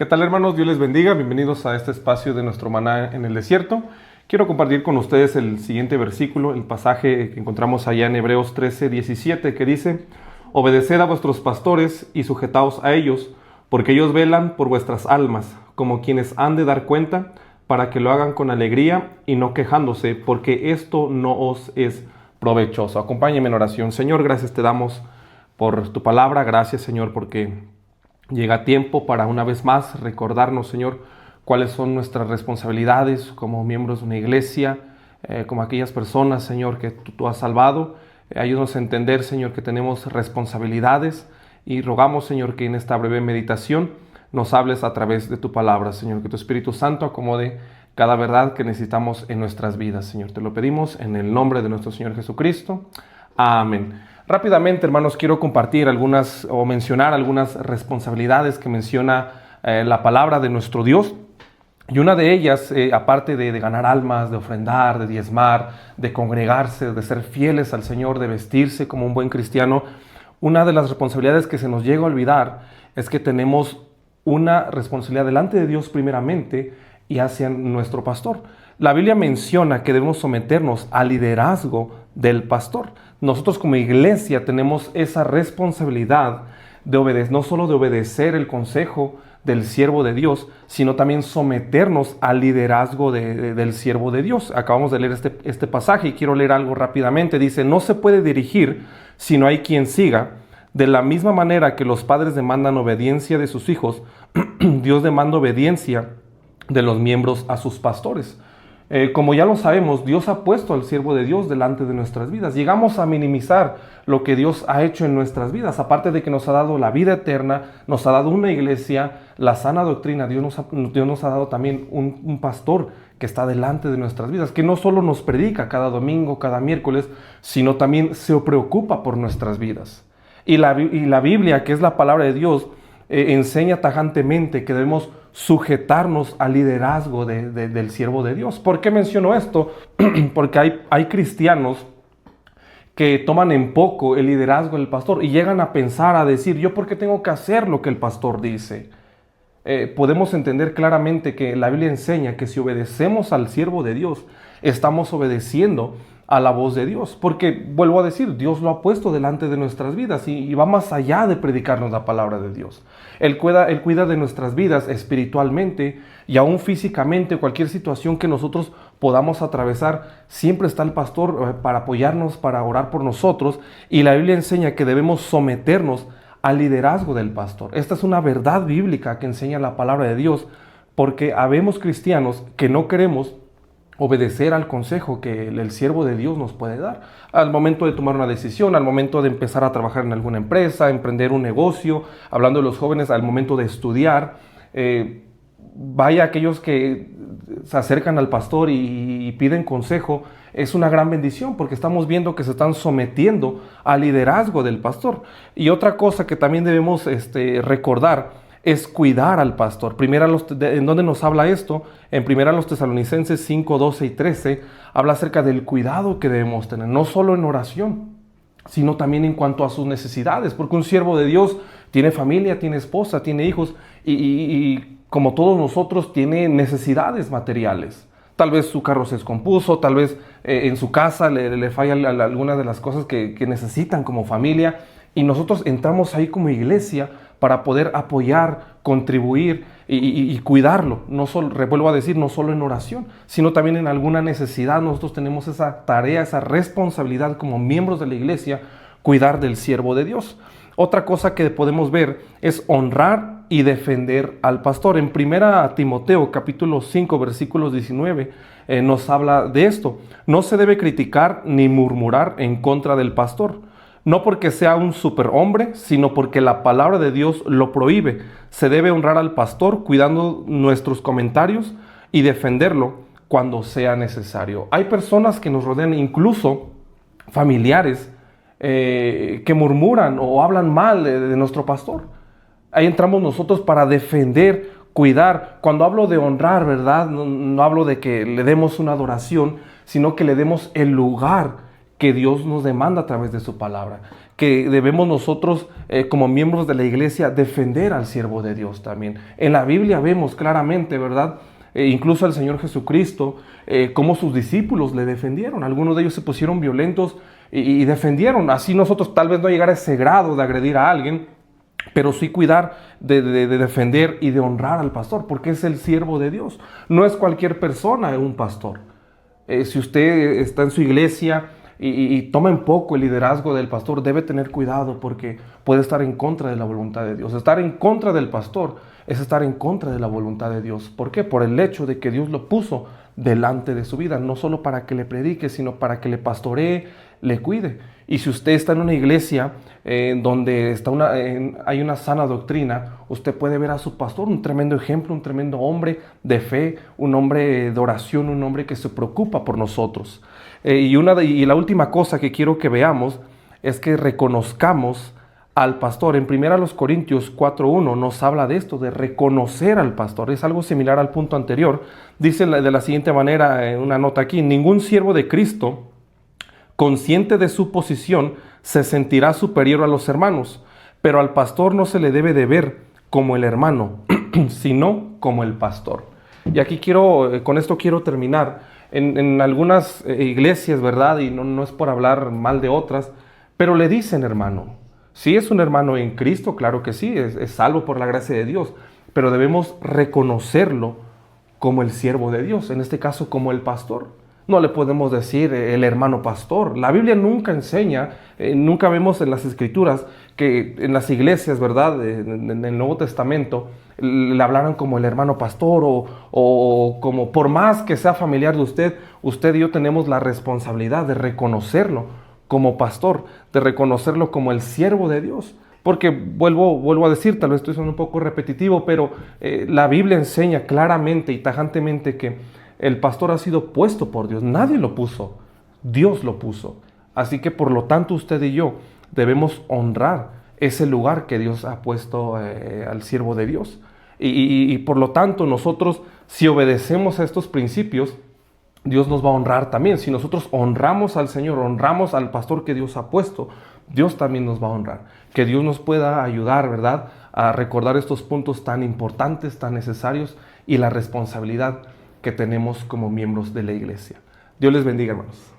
¿Qué tal, hermanos? Dios les bendiga. Bienvenidos a este espacio de nuestro maná en el desierto. Quiero compartir con ustedes el siguiente versículo, el pasaje que encontramos allá en Hebreos 13:17, que dice: Obedeced a vuestros pastores y sujetaos a ellos, porque ellos velan por vuestras almas, como quienes han de dar cuenta, para que lo hagan con alegría y no quejándose, porque esto no os es provechoso. Acompáñenme en oración. Señor, gracias te damos por tu palabra. Gracias, Señor, porque llega tiempo para una vez más recordarnos, Señor, cuáles son nuestras responsabilidades como miembros de una iglesia, como aquellas personas, Señor, que tú has salvado. Ayúdanos a entender, Señor, que tenemos responsabilidades y rogamos, Señor, que en esta breve meditación nos hables a través de tu palabra, Señor, que tu Espíritu Santo acomode cada verdad que necesitamos en nuestras vidas, Señor. Te lo pedimos en el nombre de nuestro Señor Jesucristo. Amén. Rápidamente, hermanos, quiero compartir mencionar algunas responsabilidades que menciona la palabra de nuestro Dios. Y una de ellas, aparte de ganar almas, de ofrendar, de diezmar, de congregarse, de ser fieles al Señor, de vestirse como un buen cristiano, una de las responsabilidades que se nos llega a olvidar es que tenemos una responsabilidad delante de Dios primeramente y hacia nuestro pastor. La Biblia menciona que debemos someternos al liderazgo del pastor. Nosotros como iglesia tenemos esa responsabilidad de obedecer, no solo de obedecer el consejo del siervo de Dios, sino también someternos al liderazgo del siervo de Dios. Acabamos de leer este pasaje y quiero leer algo rápidamente. Dice: no se puede dirigir si no hay quien siga. De la misma manera que los padres demandan obediencia de sus hijos, Dios demanda obediencia de los miembros a sus pastores. Como ya lo sabemos, Dios ha puesto al siervo de Dios delante de nuestras vidas. Llegamos a minimizar lo que Dios ha hecho en nuestras vidas. Aparte de que nos ha dado la vida eterna, nos ha dado una iglesia, la sana doctrina, Dios nos ha dado también un pastor que está delante de nuestras vidas, que no solo nos predica cada domingo, cada miércoles, sino también se preocupa por nuestras vidas. Y la Biblia, que es la palabra de Dios, enseña tajantemente que debemos sujetarnos al liderazgo del siervo de Dios. ¿Por qué menciono esto? Porque hay cristianos que toman en poco el liderazgo del pastor y llegan a pensar, a decir: ¿yo por qué tengo que hacer lo que el pastor dice? Podemos entender claramente que la Biblia enseña que si obedecemos al siervo de Dios, estamos obedeciendo a la voz de Dios, porque, vuelvo a decir, Dios lo ha puesto delante de nuestras vidas y va más allá de predicarnos la palabra de Dios. Él cuida de nuestras vidas espiritualmente y aún físicamente. Cualquier situación que nosotros podamos atravesar, siempre está el pastor para apoyarnos, para orar por nosotros, y la Biblia enseña que debemos someternos al liderazgo del pastor. Esta es una verdad bíblica que enseña la palabra de Dios, porque habemos cristianos que no queremos obedecer al consejo que el siervo de Dios nos puede dar. Al momento de tomar una decisión, al momento de empezar a trabajar en alguna empresa, emprender un negocio, hablando de los jóvenes, al momento de estudiar, vaya aquellos que se acercan al pastor y piden consejo, es una gran bendición porque estamos viendo que se están sometiendo al liderazgo del pastor. Y otra cosa que también debemos recordar es cuidar al pastor. ¿En dónde nos habla esto? En 1 Tesalonicenses 5, 12 y 13 habla acerca del cuidado que debemos tener, no solo en oración, sino también en cuanto a sus necesidades, porque un siervo de Dios tiene familia, tiene esposa, tiene hijos y como todos nosotros tiene necesidades materiales. Tal vez su carro se descompuso, tal vez en su casa le fallan algunas de las cosas que necesitan como familia, y nosotros entramos ahí como iglesia para poder apoyar, contribuir y cuidarlo. Vuelvo a decir, no solo en oración, sino también en alguna necesidad. Nosotros tenemos esa tarea, esa responsabilidad como miembros de la iglesia, cuidar del siervo de Dios. Otra cosa que podemos ver es honrar y defender al pastor. En 1 Timoteo capítulo 5 versículos 19 nos habla de esto. No se debe criticar ni murmurar en contra del pastor, no porque sea un superhombre, sino porque la palabra de Dios lo prohíbe. Se debe honrar al pastor cuidando nuestros comentarios y defenderlo cuando sea necesario. Hay personas que nos rodean, incluso familiares, que murmuran o hablan mal de nuestro pastor. Ahí entramos nosotros para defender, cuidar. Cuando hablo de honrar, ¿verdad? No hablo de que le demos una adoración, sino que le demos el lugar que Dios nos demanda a través de su palabra. que debemos nosotros como miembros de la iglesia defender al siervo de Dios también. En la Biblia vemos claramente, ¿verdad? Incluso al Señor Jesucristo, cómo sus discípulos le defendieron. Algunos de ellos se pusieron violentos y defendieron. Así nosotros tal vez no llegar a ese grado de agredir a alguien, pero sí cuidar de defender y de honrar al pastor, porque es el siervo de Dios. No es cualquier persona un pastor. Si usted está en su iglesia y toma en poco el liderazgo del pastor, debe tener cuidado porque puede estar en contra de la voluntad de Dios. Estar en contra del pastor es estar en contra de la voluntad de Dios. ¿Por qué? Por el hecho de que Dios lo puso delante de su vida, no solo para que le predique, sino para que le pastoree, le cuide. Y si usted está en una iglesia donde hay una sana doctrina, usted puede ver a su pastor, un tremendo ejemplo, un tremendo hombre de fe, un hombre de oración, un hombre que se preocupa por nosotros. Y la última cosa que quiero que veamos es que reconozcamos al pastor. En 1 Corintios 4:1 nos habla de esto, de reconocer al pastor. Es algo similar al punto anterior. Dice de la siguiente manera, en una nota aquí: ningún siervo de Cristo, consciente de su posición, se sentirá superior a los hermanos, pero al pastor no se le debe de ver como el hermano, sino como el pastor. Y aquí con esto quiero terminar. En algunas iglesias, ¿verdad? Y no es por hablar mal de otras, pero le dicen hermano. Sí es un hermano en Cristo, claro que sí, es salvo por la gracia de Dios, pero debemos reconocerlo como el siervo de Dios, en este caso como el pastor. No le podemos decir el hermano pastor. La Biblia nunca enseña, nunca vemos en las Escrituras que en las iglesias, ¿verdad? En el Nuevo Testamento, le hablaran como el hermano pastor o como, por más que sea familiar de usted y yo tenemos la responsabilidad de reconocerlo como pastor, de reconocerlo como el siervo de Dios. Porque vuelvo a decir, tal vez estoy siendo un poco repetitivo, pero la Biblia enseña claramente y tajantemente que el pastor ha sido puesto por Dios. Nadie lo puso, Dios lo puso. Así que por lo tanto usted y yo debemos honrar ese lugar que Dios ha puesto al siervo de Dios. Y por lo tanto nosotros, si obedecemos a estos principios, Dios nos va a honrar también. Si nosotros honramos al Señor, honramos al pastor que Dios ha puesto, Dios también nos va a honrar. Que Dios nos pueda ayudar, ¿verdad?, a recordar estos puntos tan importantes, tan necesarios y la responsabilidad que tenemos como miembros de la iglesia. Dios les bendiga, hermanos.